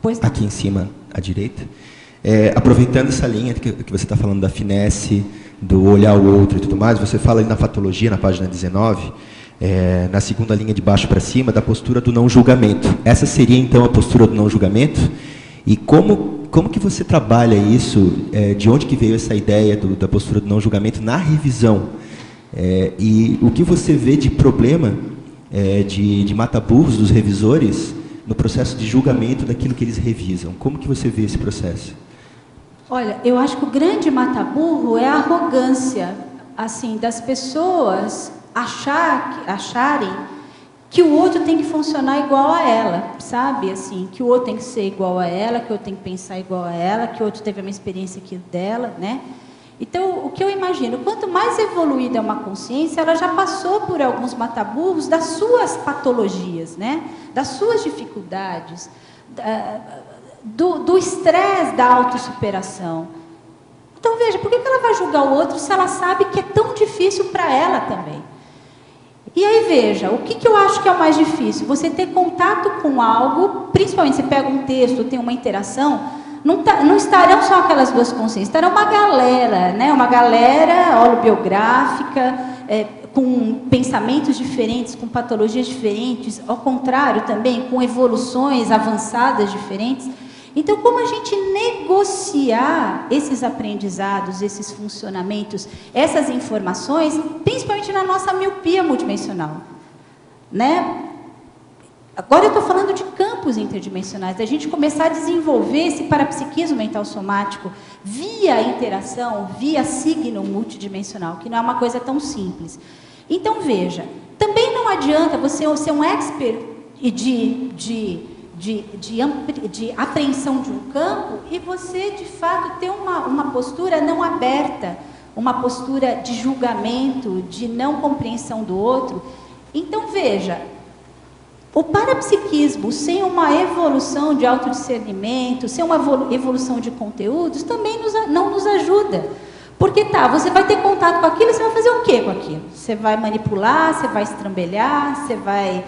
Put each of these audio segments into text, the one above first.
Pois não. Aqui em cima, à direita. Aproveitando essa linha que você está falando da finesse, do olhar o outro e tudo mais, você fala aí na fatologia, na página 19, na segunda linha de baixo para cima, da postura do não julgamento. Essa seria, então, a postura do não julgamento? E como que você trabalha isso? De onde que veio essa ideia da postura do não julgamento na revisão? E o que você vê de problema de mata-burros dos revisores no processo de julgamento daquilo que eles revisam? Como que você vê esse processo? Olha, eu acho que o grande mata-burro é a arrogância, assim, das pessoas acharem que o outro tem que funcionar igual a ela, sabe? Assim, que o outro tem que ser igual a ela, que o outro tem que pensar igual a ela, que o outro teve uma experiência aqui dela, né? Então, o que eu imagino, quanto mais evoluída é uma consciência, ela já passou por alguns mata-burros das suas patologias, né? Das suas dificuldades, do estresse da autossuperação. Então, veja, por que ela vai julgar o outro se ela sabe que é tão difícil para ela também? E aí, veja, o que eu acho que é o mais difícil? Você ter contato com algo, principalmente você pega um texto, tem uma interação, não estarão só aquelas duas consciências, estará uma galera, né? Uma galera holobiográfica, com pensamentos diferentes, com patologias diferentes, ao contrário também, com evoluções avançadas diferentes. Então, como a gente negociar esses aprendizados, esses funcionamentos, essas informações, principalmente na nossa miopia multidimensional, né? Agora eu estou falando de campos interdimensionais, da gente começar a desenvolver esse parapsiquismo mental somático via interação, via signo multidimensional, que não é uma coisa tão simples. Então, veja, também não adianta você ser um expert de apreensão de um campo e você, de fato, ter uma postura não aberta, uma postura de julgamento, de não compreensão do outro. Então, veja, o parapsiquismo, sem uma evolução de autodiscernimento, sem uma evolução de conteúdos, também não nos ajuda. Porque você vai ter contato com aquilo, você vai fazer o quê com aquilo? Você vai manipular, você vai estrambelhar, você vai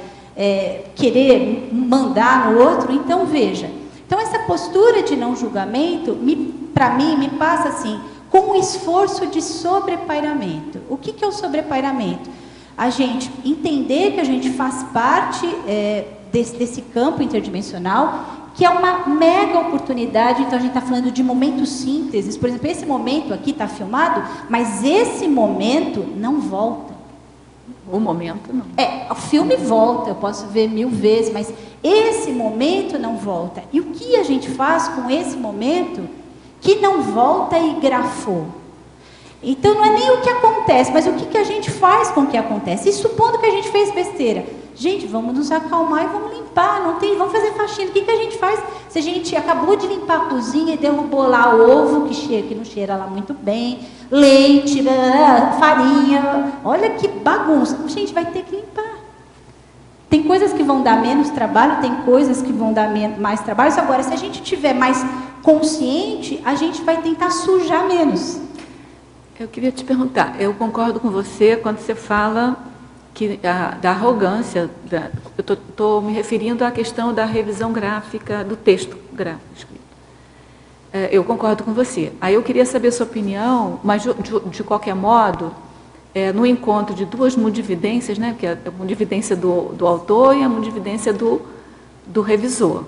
querer mandar no outro? Então, veja. Então, essa postura de não julgamento, para mim, me passa assim, com um esforço de sobrepairamento. O que é o sobrepairamento? A gente entender que a gente faz parte desse campo interdimensional, que é uma mega oportunidade. Então, a gente está falando de momentos sínteses. Por exemplo, esse momento aqui está filmado, mas esse momento não volta. O momento não. O filme volta, eu posso ver 1000 vezes, mas esse momento não volta. E o que a gente faz com esse momento que não volta e grafou? Então, não é nem o que acontece, mas o que a gente faz com o que acontece. E supondo que a gente fez besteira. Gente, vamos nos acalmar e vamos limpar. Vamos fazer faxina. O que a gente faz se a gente acabou de limpar a cozinha e derrubou lá o ovo, que não cheira lá muito bem, leite, farinha. Olha que bagunça. A gente vai ter que limpar. Tem coisas que vão dar menos trabalho, tem coisas que vão dar mais trabalho. Agora, se a gente tiver mais consciente, a gente vai tentar sujar menos. Eu queria te perguntar, eu concordo com você quando você fala da arrogância, eu estou me referindo à questão da revisão gráfica do texto gráfico escrito. Eu concordo com você. Aí eu queria saber a sua opinião, mas de qualquer modo, no encontro de duas mundividências, né, que é a mundividência do autor e a mundividência do revisor.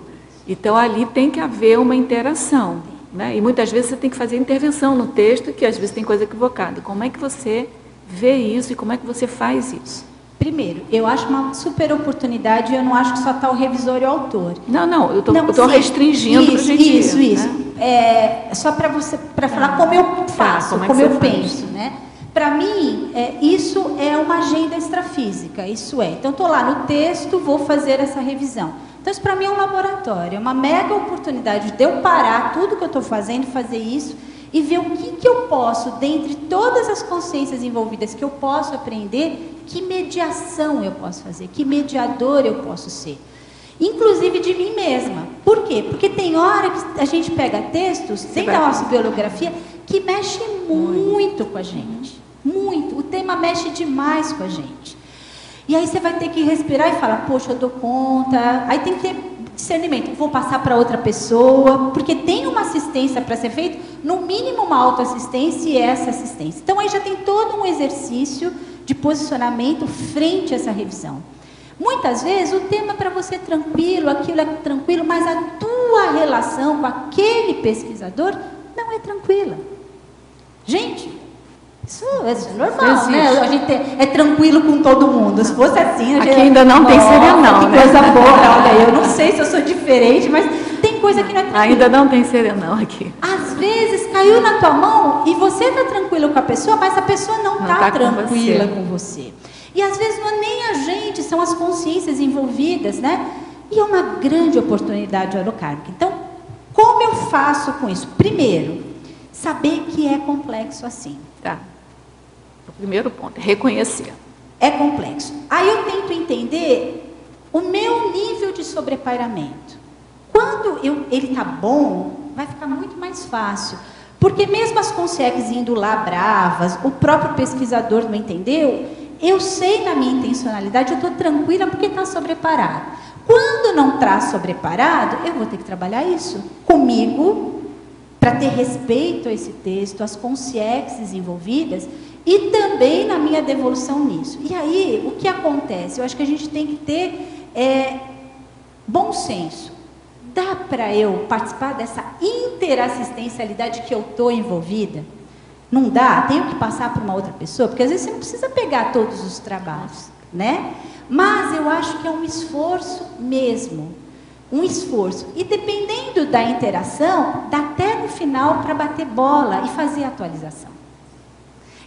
Então, ali tem que haver uma interação. Né? E muitas vezes você tem que fazer intervenção no texto, que às vezes tem coisa equivocada. Como é que você vê isso e como é que você faz isso? Primeiro, eu acho uma super oportunidade, eu não acho que só está o revisor e o autor. Não, eu estou restringindo para a gente isso. Né? Só para falar como eu faço, como eu penso. Né? Para mim, isso é uma agenda extrafísica, isso é. Então, estou lá no texto, vou fazer essa revisão. Então, isso para mim é um laboratório, é uma mega oportunidade de eu parar tudo que eu estou fazendo, fazer isso e ver o que eu posso, dentre todas as consciências envolvidas que eu posso aprender, que mediação eu posso fazer, que mediador eu posso ser. Inclusive de mim mesma. Por quê? Porque tem hora que a gente pega textos, dentro da nossa bibliografia, que mexe muito com a gente. Muito. O tema mexe demais com a gente. E aí você vai ter que respirar e falar, poxa, eu dou conta. Aí tem que ter discernimento, vou passar para outra pessoa, porque tem uma assistência para ser feita, no mínimo uma autoassistência e essa assistência. Então aí já tem todo um exercício de posicionamento frente a essa revisão. Muitas vezes o tema para você é tranquilo, aquilo é tranquilo, mas a tua relação com aquele pesquisador não é tranquila. Gente, isso é normal, né? A gente é tranquilo com todo mundo. Se fosse assim, a gente... Aqui ainda não tem serenão, que né? coisa boa, olha, eu não sei se eu sou diferente, mas tem coisa que não é tranquila. Ainda não tem serenão aqui. Às vezes caiu na tua mão e você está tranquilo com a pessoa, mas a pessoa não está tranquila com você. E às vezes não é nem a gente, são as consciências envolvidas, né? E é uma grande oportunidade holocármica. Então, como eu faço com isso? Primeiro, saber que é complexo assim. Tá. O primeiro ponto é reconhecer. É complexo. Aí eu tento entender o meu nível de sobrepairamento. Quando ele está bom, vai ficar muito mais fácil. Porque mesmo as consciências indo lá bravas, o próprio pesquisador não entendeu, eu sei na minha intencionalidade, eu estou tranquila porque está sobreparado. Quando não está sobreparado, eu vou ter que trabalhar isso comigo, para ter respeito a esse texto, às consciências envolvidas, e também na minha devolução nisso. E aí, o que acontece? Eu acho que a gente tem que ter bom senso. Dá para eu participar dessa interassistencialidade que eu estou envolvida? Não dá? Tenho que passar para uma outra pessoa? Porque às vezes você não precisa pegar todos os trabalhos, né? Mas eu acho que é um esforço mesmo. Um esforço. E dependendo da interação, dá até no final para bater bola e fazer a atualização.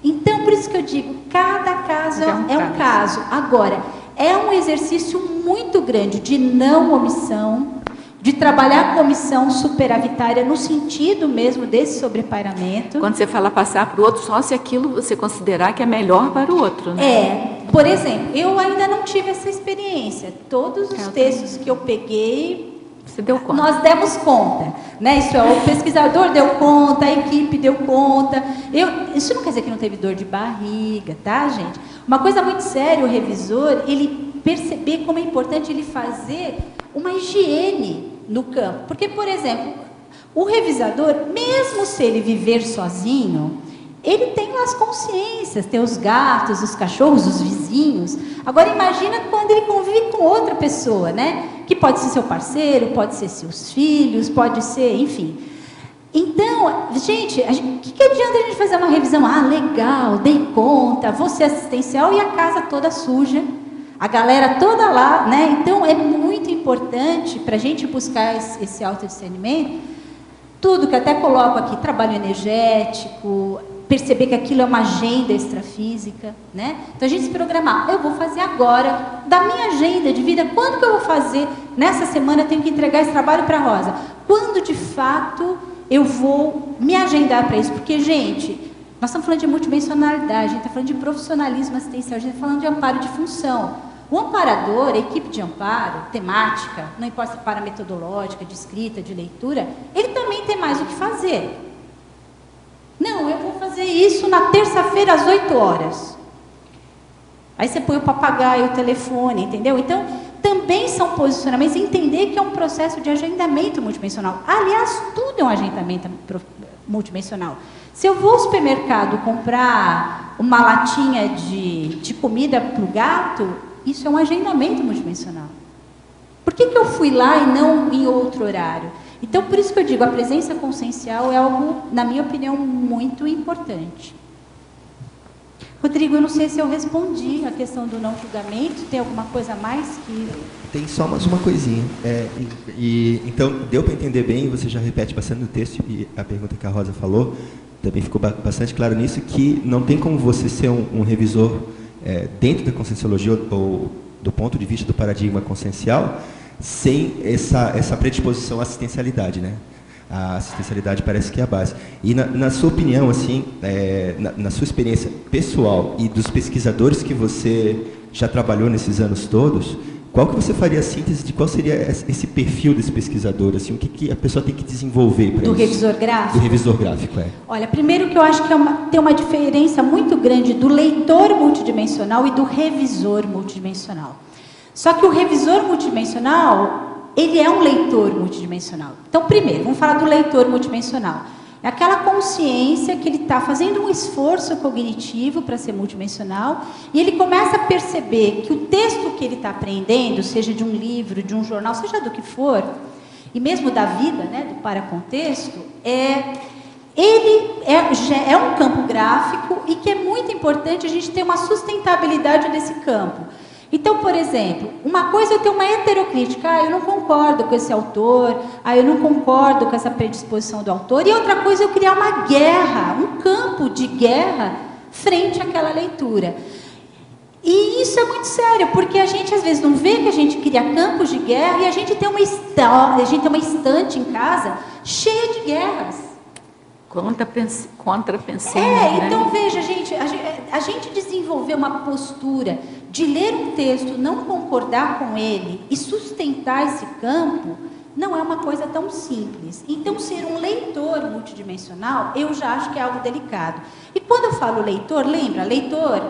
Então, por isso que eu digo, cada caso é um caso. Agora, é um exercício muito grande de não omissão, de trabalhar a comissão superavitária no sentido mesmo desse sobrepairamento. Quando você fala passar para o outro, só se aquilo você considerar que é melhor para o outro, né? Por exemplo, eu ainda não tive essa experiência. Todos os textos que eu peguei, você deu conta. Nós demos conta, né? Isso é, o pesquisador deu conta, a equipe deu conta. Isso não quer dizer que não teve dor de barriga, tá, gente? Uma coisa muito séria, o revisor, ele perceber como é importante ele fazer uma higiene no campo. Porque, por exemplo, o revisador, mesmo se ele viver sozinho, ele tem as consciências, tem os gatos, os cachorros, os vizinhos. Agora imagina quando ele convive com outra pessoa, né? Que pode ser seu parceiro, pode ser seus filhos, pode ser, enfim. Então, gente, o que adianta a gente fazer uma revisão? Ah, legal, dei conta, vou ser assistencial e a casa toda suja. A galera toda lá, né? Então, é muito importante para a gente buscar esse autodiscernimento. Tudo que até coloco aqui, trabalho energético, perceber que aquilo é uma agenda extrafísica, né? Então, a gente se programar. Eu vou fazer agora, da minha agenda de vida, quando que eu vou fazer? Nessa semana eu tenho que entregar esse trabalho para a Rosa. Quando, de fato, eu vou me agendar para isso? Porque, gente, nós estamos falando de multidimensionalidade, a gente está falando de profissionalismo assistencial, a gente está falando de amparo de função. O amparador, a equipe de amparo, temática, não importa se é para metodológica, de escrita, de leitura, ele também tem mais o que fazer. Não, eu vou fazer isso na terça-feira às 8 horas. Aí você põe o papagaio, o telefone, entendeu? Então, também são posicionamentos, entender que é um processo de agendamento multidimensional. Aliás, tudo é um agendamento multidimensional. Se eu vou ao supermercado comprar uma latinha de comida para o gato, isso é um agendamento multidimensional. Por que eu fui lá e não em outro horário? Então, por isso que eu digo, a presença consciencial é algo, na minha opinião, muito importante. Rodrigo, eu não sei se eu respondi a questão do não julgamento. Tem alguma coisa a mais que... Tem só mais uma coisinha. Então, deu para entender bem, você já repete bastante no texto, e a pergunta que a Rosa falou, também ficou bastante claro nisso, que não tem como você ser um revisor dentro da conscienciologia ou do ponto de vista do paradigma consciencial, sem essa predisposição à assistencialidade, né? A assistencialidade parece que é a base. E na sua opinião, assim, na sua experiência pessoal e dos pesquisadores que você já trabalhou nesses anos todos, qual que você faria a síntese de qual seria esse perfil desse pesquisador? Assim, o que a pessoa tem que desenvolver para isso? Do revisor gráfico? Do revisor gráfico, Olha, primeiro que eu acho que tem uma diferença muito grande do leitor multidimensional e do revisor multidimensional. Só que o revisor multidimensional, ele é um leitor multidimensional. Então, primeiro, vamos falar do leitor multidimensional. É aquela consciência que ele está fazendo um esforço cognitivo para ser multidimensional e ele começa a perceber que o texto que ele está aprendendo, seja de um livro, de um jornal, seja do que for, e mesmo da vida, né, do paracontexto, ele é um campo gráfico e que é muito importante a gente ter uma sustentabilidade desse campo. Então, por exemplo, uma coisa é ter uma heterocrítica, eu não concordo com esse autor, eu não concordo com essa predisposição do autor, e outra coisa é eu criar uma guerra, um campo de guerra frente àquela leitura. E isso é muito sério, porque a gente às vezes não vê que a gente cria campos de guerra e a gente tem uma estante em casa cheia de guerras. Contrapensando. Então veja, gente, a gente desenvolver uma postura de ler um texto, não concordar com ele e sustentar esse campo, não é uma coisa tão simples. Então, ser um leitor multidimensional, eu já acho que é algo delicado. E quando eu falo leitor, lembra, leitor,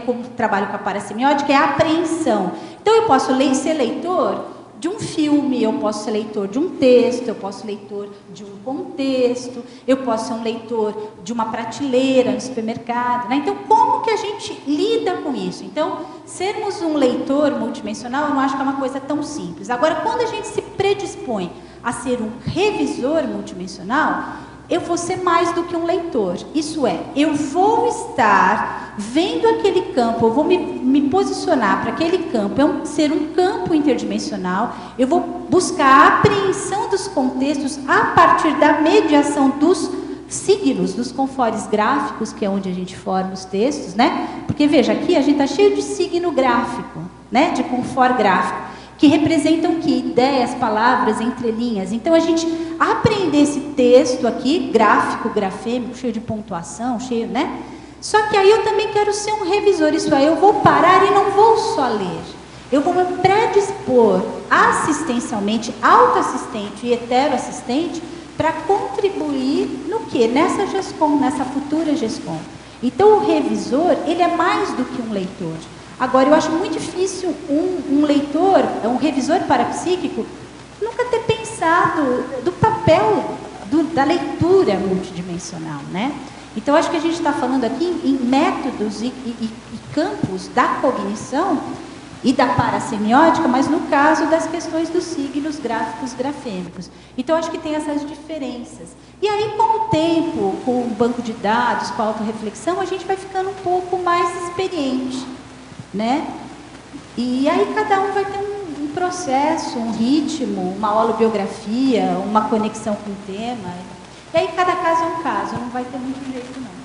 como trabalho com a parasemiótica, é a apreensão. Então, eu posso ser leitor de um filme, eu posso ser leitor de um texto, eu posso ser leitor de um contexto, eu posso ser um leitor de uma prateleira no supermercado, né? Então, como que a gente lida com isso? Então, sermos um leitor multidimensional, eu não acho que é uma coisa tão simples. Agora, quando a gente se predispõe a ser um revisor multidimensional, eu vou ser mais do que um leitor. Isso é, eu vou estar vendo aquele campo, eu vou me posicionar para aquele campo, ser um campo interdimensional, eu vou buscar a apreensão dos contextos a partir da mediação dos signos, dos confores gráficos, que é onde a gente forma os textos, né? Porque, veja, aqui a gente está cheio de signo gráfico, né? De confor gráfico, que representam que ideias, palavras, entrelinhas. Então, a gente aprender esse texto aqui, gráfico, grafêmico, cheio de pontuação, cheio, né? Só que aí eu também quero ser um revisor, isso é, eu vou parar e não vou só ler. Eu vou me predispor assistencialmente, autoassistente e heteroassistente, para contribuir no quê? Nessa GESCOM, nessa futura GESCOM. Então, o revisor, ele é mais do que um leitor. Agora, eu acho muito difícil um leitor, um revisor parapsíquico, nunca ter pensado do papel da leitura multidimensional, né? Então, acho que a gente está falando aqui em métodos e campos da cognição e da parasemiótica, mas no caso das questões dos signos gráficos grafêmicos. Então, acho que tem essas diferenças. E aí, com o tempo, com o banco de dados, com a autorreflexão, a gente vai ficando um pouco mais experiente, né? E aí cada um vai ter um processo, um ritmo, uma holobiografia, uma conexão com o tema. E aí cada caso é um caso, não vai ter muito jeito não.